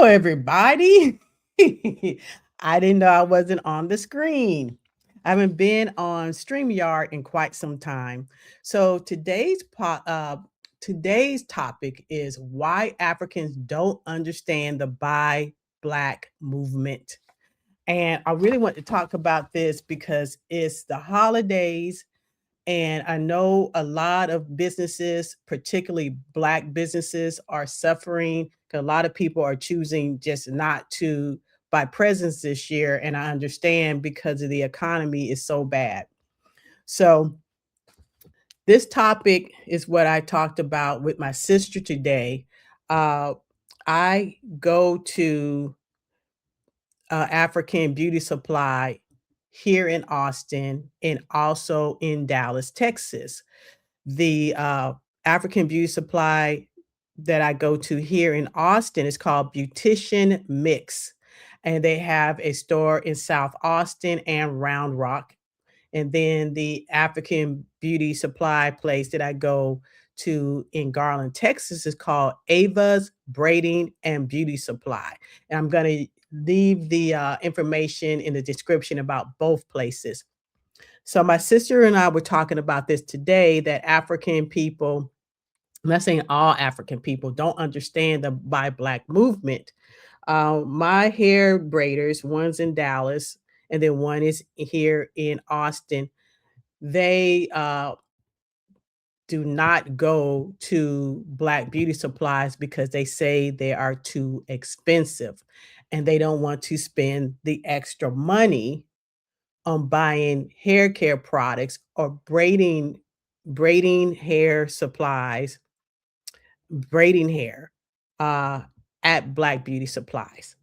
Hello, everybody. I didn't know I wasn't on the screen. I haven't been on StreamYard in quite some time. So today's topic is why Africans don't understand the Buy Black movement. And I really want to talk about this because it's the holidays and I know a lot of businesses, particularly Black businesses, are suffering. 'Cause a lot of people are choosing just not to buy presents this year. And I understand because of the economy is so bad. So, this topic is what I talked about with my sister today. Uh, I go to African Beauty Supply here in Austin and also in Dallas, Texas. The African Beauty Supply that I go to here in Austin is called Beautician Mix. And they have a store in South Austin and Round Rock. And then the African Beauty Supply place that I go to in Garland, Texas is called Ava's Braiding and Beauty Supply. And I'm going to leave the information in the description about both places. So my sister and I were talking about this today that African people, I'm not saying all African people don't understand the Buy Black movement. My hair braiders, one's in Dallas and then one is here in Austin. They do not go to Black beauty supplies because they say they are too expensive and they don't want to spend the extra money on buying hair care products or braiding hair supplies, braiding hair, uh, at Black beauty supplies.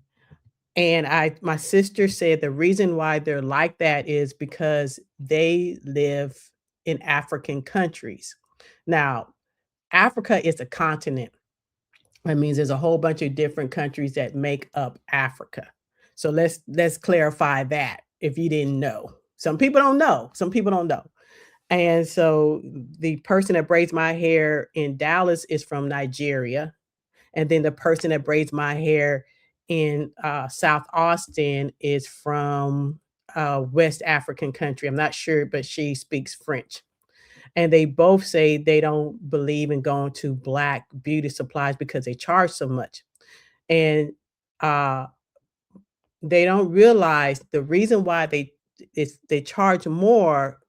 And my sister said the reason why they're like that is because they live in African countries. Now, Africa is a continent. That means there's a whole bunch of different countries that make up Africa. So let's clarify that if you didn't know. Some people don't know. Some people don't know. And so the person that braids my hair in Dallas is from Nigeria. And then the person that braids my hair in South Austin is from West African country. I'm not sure, but she speaks French. And they both say they don't believe in going to Black beauty supplies because they charge so much. And uh, they don't realize the reason why they charge more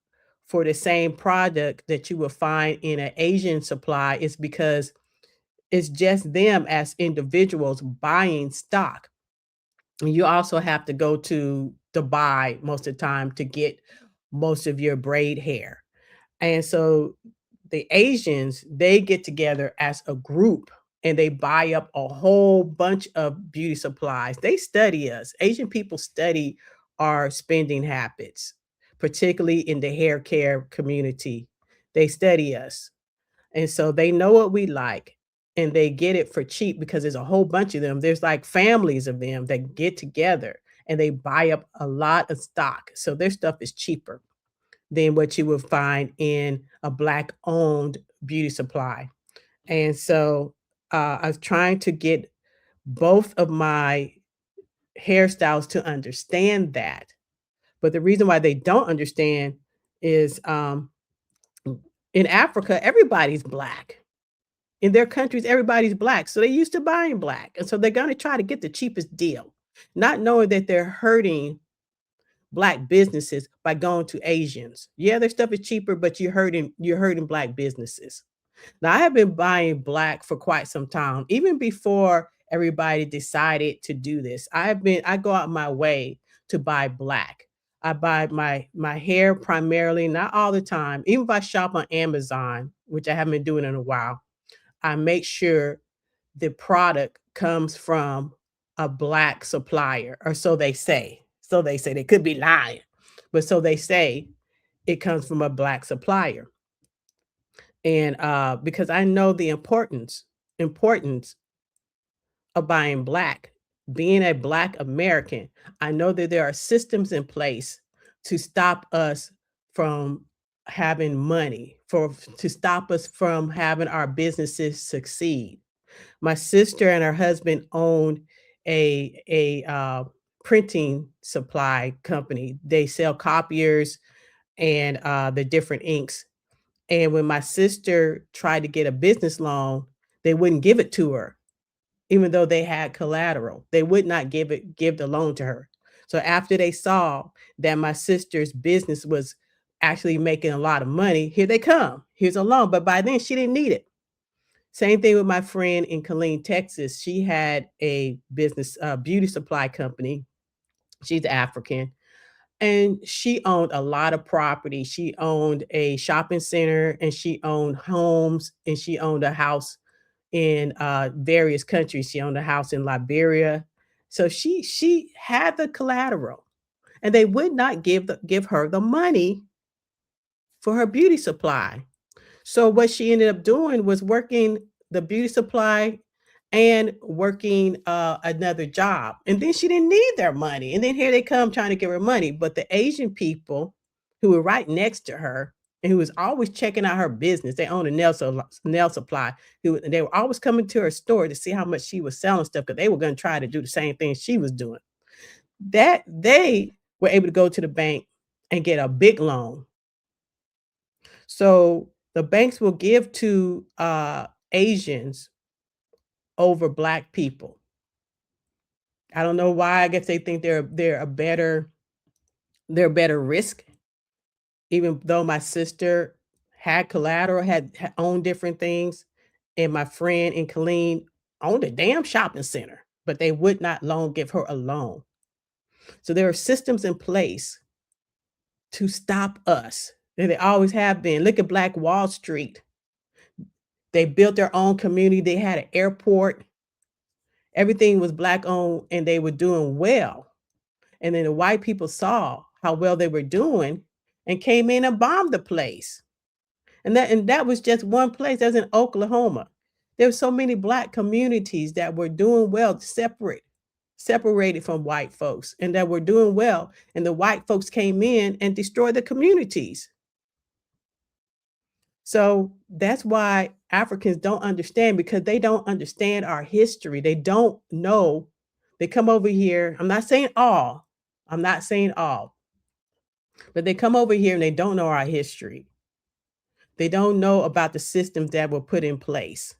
for the same product that you will find in an Asian supply is because it's just them as individuals buying stock. And you also have to go to Dubai most of the time to get most of your braid hair. And so the Asians, they get together as a group and they buy up a whole bunch of beauty supplies. They study us. Asian people study our spending habits, particularly in the hair care community. They study us. And so they know what we like and they get it for cheap because there's a whole bunch of them. There's like families of them that get together and they buy up a lot of stock. So their stuff is cheaper than what you would find in a Black owned beauty supply. And so I was trying to get both of my hairstyles to understand that. But the reason why they don't understand is in Africa, everybody's Black. In their countries, everybody's Black. So they're used to buying Black. And so they're going to try to get the cheapest deal, not knowing that they're hurting Black businesses by going to Asians. Yeah, their stuff is cheaper, but you're hurting Black businesses. Now, I have been buying Black for quite some time, even before everybody decided to do this. I go out my way to buy Black. I buy my hair primarily, not all the time. Even if I shop on Amazon, which I haven't been doing in a while, I make sure the product comes from a Black supplier, or so they say. So they say. They could be lying, but so they say it comes from a Black supplier. And because I know the importance of buying Black, being a Black American, I know that there are systems in place to stop us from having money, to stop us from having our businesses succeed. My sister and her husband own a printing supply company. They sell copiers and, the different inks, and when my sister tried to get a business loan, they wouldn't give it to her, even though they had collateral. They would not give the loan to her. So after they saw that my sister's business was actually making a lot of money, here they come. Here's a loan, but by then she didn't need it. Same thing with my friend in Killeen, Texas. She had a business, beauty supply company. She's African, and she owned a lot of property. She owned a shopping center, and she owned homes, and she owned a house in, various countries. She owned a house in Liberia. So she had the collateral, and they would not give her the money for her beauty supply. So what she ended up doing was working the beauty supply and working, another job, and then she didn't need their money, and then here they come trying to give her money, but the Asian people who were right next to her and who was always checking out her business, they owned a nail supply, who they were always coming to her store to see how much she was selling stuff because they were gonna try to do the same thing she was doing. That they were able to go to the bank and get a big loan. So the banks will give to, Asians over Black people. I don't know why. I guess they think they're a better risk, even though my sister had collateral, had owned different things, and my friend in Killeen owned a damn shopping center, but they would not loan give her a loan. So there are systems in place to stop us, and they always have been. Look at Black Wall Street. They built their own community. They had an airport. Everything was Black owned, and they were doing well. And then the white people saw how well they were doing and came in and bombed the place. And that was just one place. That was in Oklahoma. There were so many Black communities that were doing well, separated from white folks, and that were doing well. And the white folks came in and destroyed the communities. So that's why Africans don't understand, because they don't understand our history. They don't know. They come over here. I'm not saying all, but they come over here and they don't know our history. They don't know about the systems that were put in place.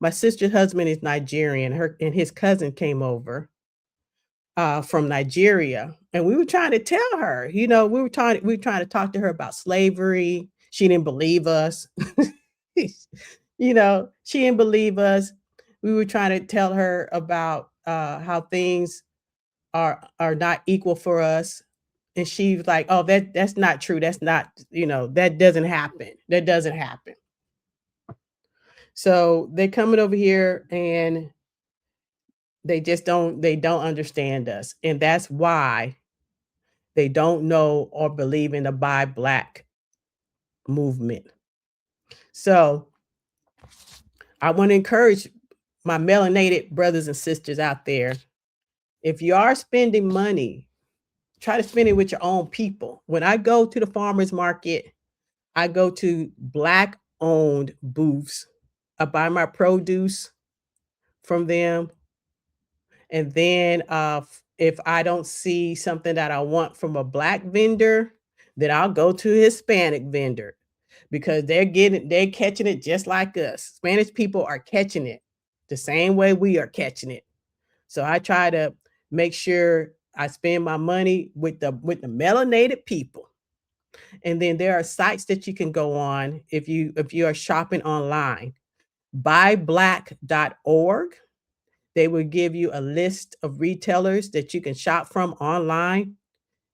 My sister's husband is Nigerian. Her and his cousin came over from Nigeria, and we were trying to tell her, we were trying to talk to her about slavery. She didn't believe us. She didn't believe us. We were trying to tell her about how things are not equal for us. And she was like, "Oh, that's not true. That's not, that doesn't happen. That doesn't happen." So they're coming over here and they don't understand us. And that's why they don't know or believe in the Buy Black movement. So I want to encourage my melanated brothers and sisters out there. If you are spending money, try to spend it with your own people. When I go to the farmers market, I go to Black owned booths. I buy my produce from them. And then if I don't see something that I want from a Black vendor, then I'll go to a Hispanic vendor, because they're catching it just like us. Spanish people are catching it the same way we are catching it. So I try to make sure I spend my money with the melanated people. And then there are sites that you can go on if you are shopping online. Buyblack.org. They will give you a list of retailers that you can shop from online.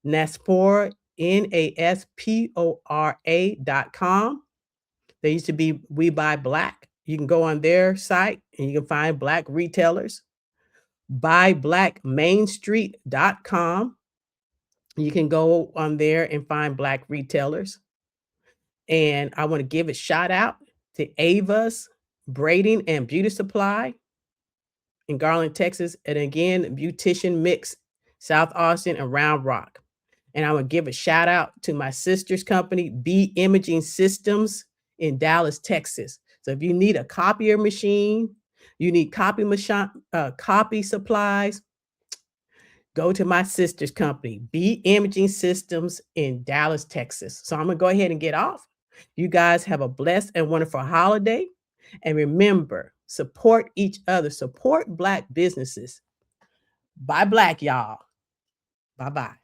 Naspora, Naspora.com. They used to be We Buy Black. You can go on their site and you can find Black retailers. Buyblackmainstreet.com. You can go on there and find Black retailers. And I want to give a shout out to Ava's Braiding and Beauty Supply in Garland, Texas. And again, Beautician Mix, South Austin and Round Rock. And I would give a shout out to my sister's company, B Imaging Systems in Dallas, Texas. So if you need a copier machine, You need copy supplies, go to my sister's company, B Imaging Systems in Dallas, Texas. So I'm gonna go ahead and get off. You guys have a blessed and wonderful holiday. And remember, support each other, support Black businesses. Buy Black, y'all. Bye bye.